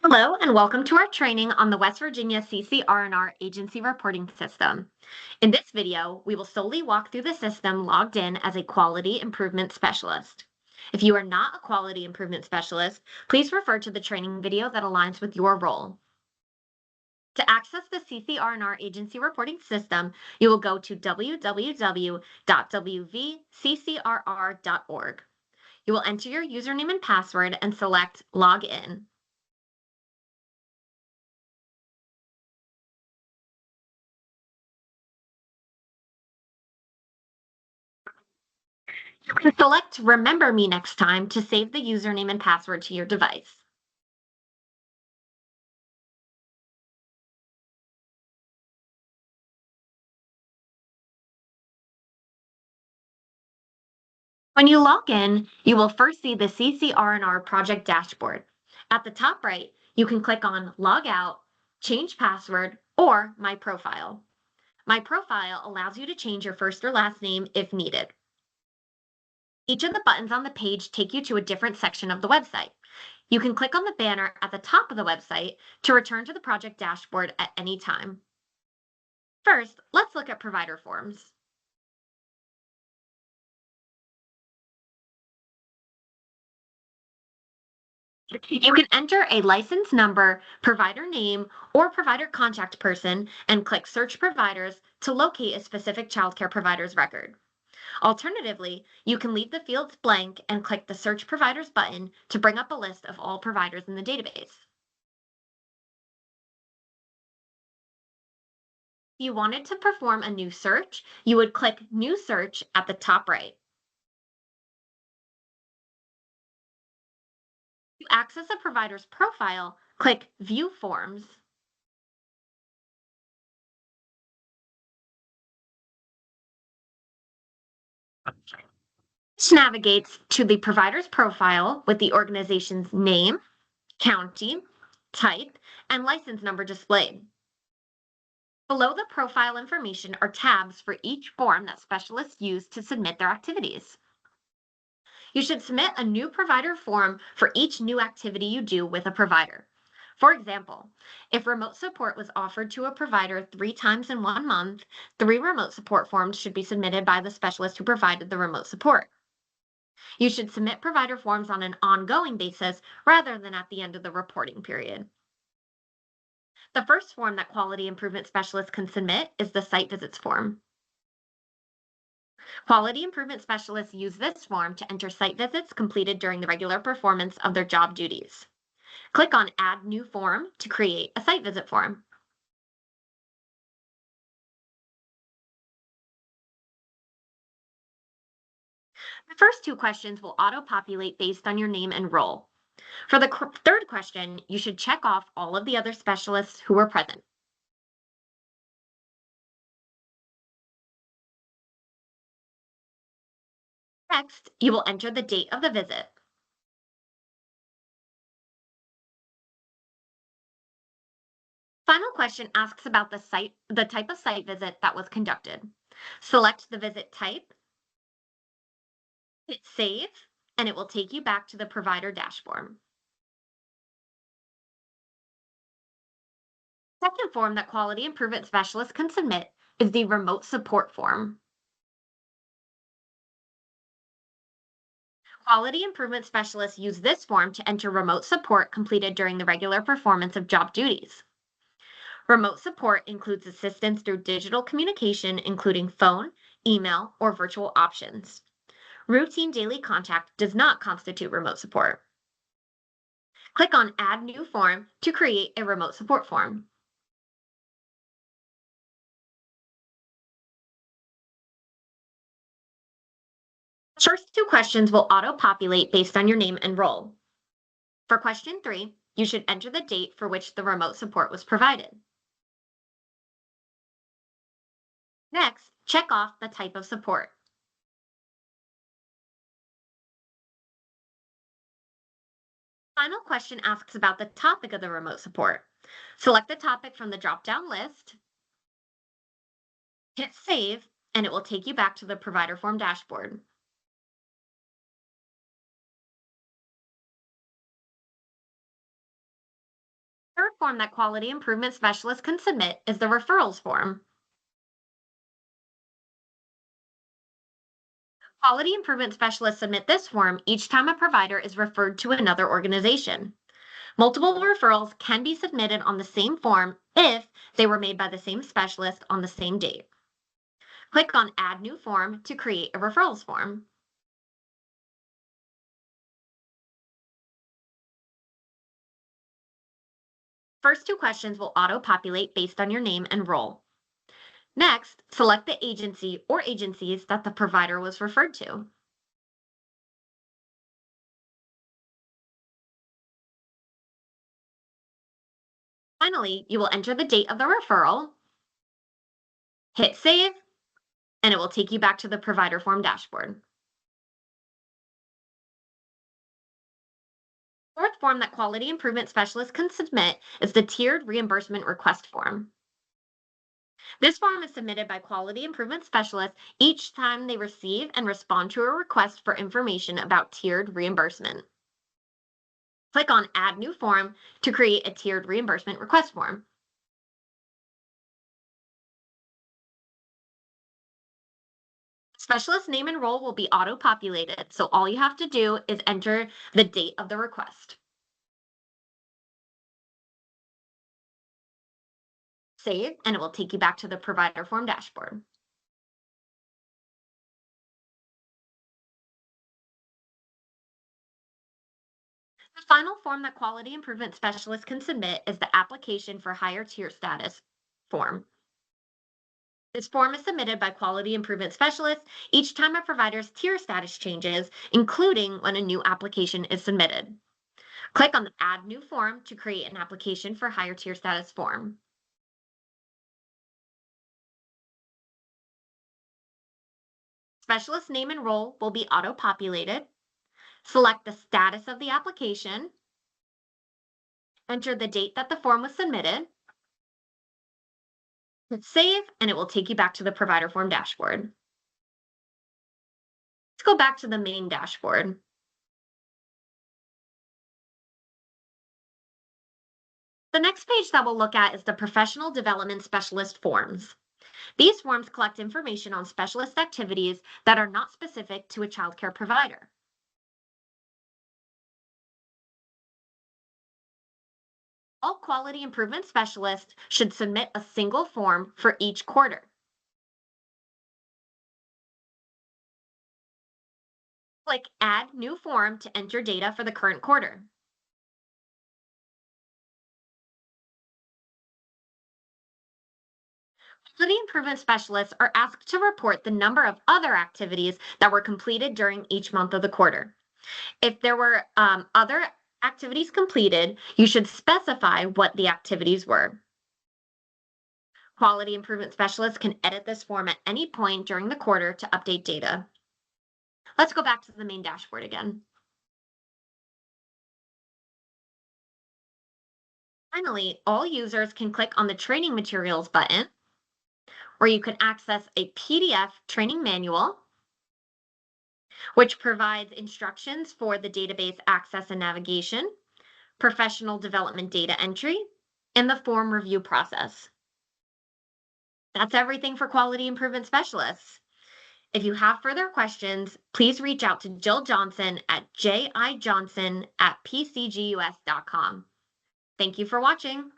Hello, and welcome to our training on the West Virginia CCR&R agency reporting system. In this video, we will solely walk through the system logged in as a quality improvement specialist. If you are not a quality improvement specialist, please refer to the training video that aligns with your role. To access the CCR&R agency reporting system, you will go to www.wvccrr.org. You will enter your username and password and select Login. Select Remember Me next time to save the username and password to your device. When you log in, you will first see the CCR&R project dashboard. At the top right, you can click on Log Out, Change Password, or My Profile. My Profile allows you to change your first or last name if needed. Each of the buttons on the page take you to a different section of the website. You can click on the banner at the top of the website to return to the project dashboard at any time. First, let's look at provider forms. You can enter a license number, provider name, or provider contact person and click Search Providers to locate a specific childcare provider's record. Alternatively, you can leave the fields blank and click the Search Providers button to bring up a list of all providers in the database. If you wanted to perform a new search, you would click New Search at the top right. To access a provider's profile, click View Forms. This navigates to the provider's profile with the organization's name, county, type, and license number displayed. Below the profile information are tabs for each form that specialists use to submit their activities. You should submit a new provider form for each new activity you do with a provider. For example, if remote support was offered to a provider 3 times in 1 month, 3 remote support forms should be submitted by the specialist who provided the remote support. You should submit provider forms on an ongoing basis rather than at the end of the reporting period. The first form that quality improvement specialists can submit is the site visits form. Quality improvement specialists use this form to enter site visits completed during the regular performance of their job duties. Click on Add New Form to create a site visit form. The first 2 questions will auto-populate based on your name and role. For the third question, you should check off all of the other specialists who were present. Next, you will enter the date of the visit. Final question asks about the type of site visit that was conducted. Select the visit type, hit save, and it will take you back to the provider dashboard. Second form that quality improvement specialists can submit is the remote support form. Quality improvement specialists use this form to enter remote support completed during the regular performance of job duties. Remote support includes assistance through digital communication, including phone, email, or virtual options. Routine daily contact does not constitute remote support. Click on Add New Form to create a remote support form. The first 2 questions will auto-populate based on your name and role. For question 3, you should enter the date for which the remote support was provided. Next, check off the type of support. Final question asks about the topic of the remote support. Select the topic from the drop-down list, hit save, and it will take you back to the provider form dashboard. form that quality improvement specialists can submit is the referrals form. Quality improvement specialists submit this form each time a provider is referred to another organization. Multiple referrals can be submitted on the same form if they were made by the same specialist on the same date. Click on Add New Form to create a referrals form. First two questions will auto-populate based on your name and role. Next, select the agency or agencies that the provider was referred to. Finally, you will enter the date of the referral, hit save, and it will take you back to the provider form dashboard. Fourth form that quality improvement specialists can submit is the tiered reimbursement request form. This form is submitted by quality improvement specialists each time they receive and respond to a request for information about tiered reimbursement. Click on Add New Form to create a tiered reimbursement request form. Specialist name and role will be auto-populated, so all you have to do is enter the date of the request. Save, and it will take you back to the provider form dashboard. The final form that quality improvement specialists can submit is the application for higher tier status form. This form is submitted by quality improvement specialists each time a provider's tier status changes, including when a new application is submitted. Click on the Add New Form to create an application for higher tier status form. Specialist name and role will be auto-populated. Select the status of the application, enter the date that the form was submitted, hit save, and it will take you back to the provider form dashboard. Let's go back to the main dashboard. The next page that we'll look at is the professional development specialist forms. These forms collect information on specialist activities that are not specific to a childcare provider. All quality improvement specialists should submit a single form for each quarter. Click Add New Form to enter data for the current quarter. Quality improvement specialists are asked to report the number of other activities that were completed during each month of the quarter. If there were other activities completed, you should specify what the activities were. Quality improvement specialists can edit this form at any point during the quarter to update data. Let's go back to the main dashboard again. Finally, all users can click on the Training Materials button, where you can access a PDF training manual, which provides instructions for the database access and navigation, professional development data entry, and the form review process. That's everything for quality improvement specialists. If you have further questions, please reach out to Jill Johnson at jijohnson@pcgus.com. Thank you for watching.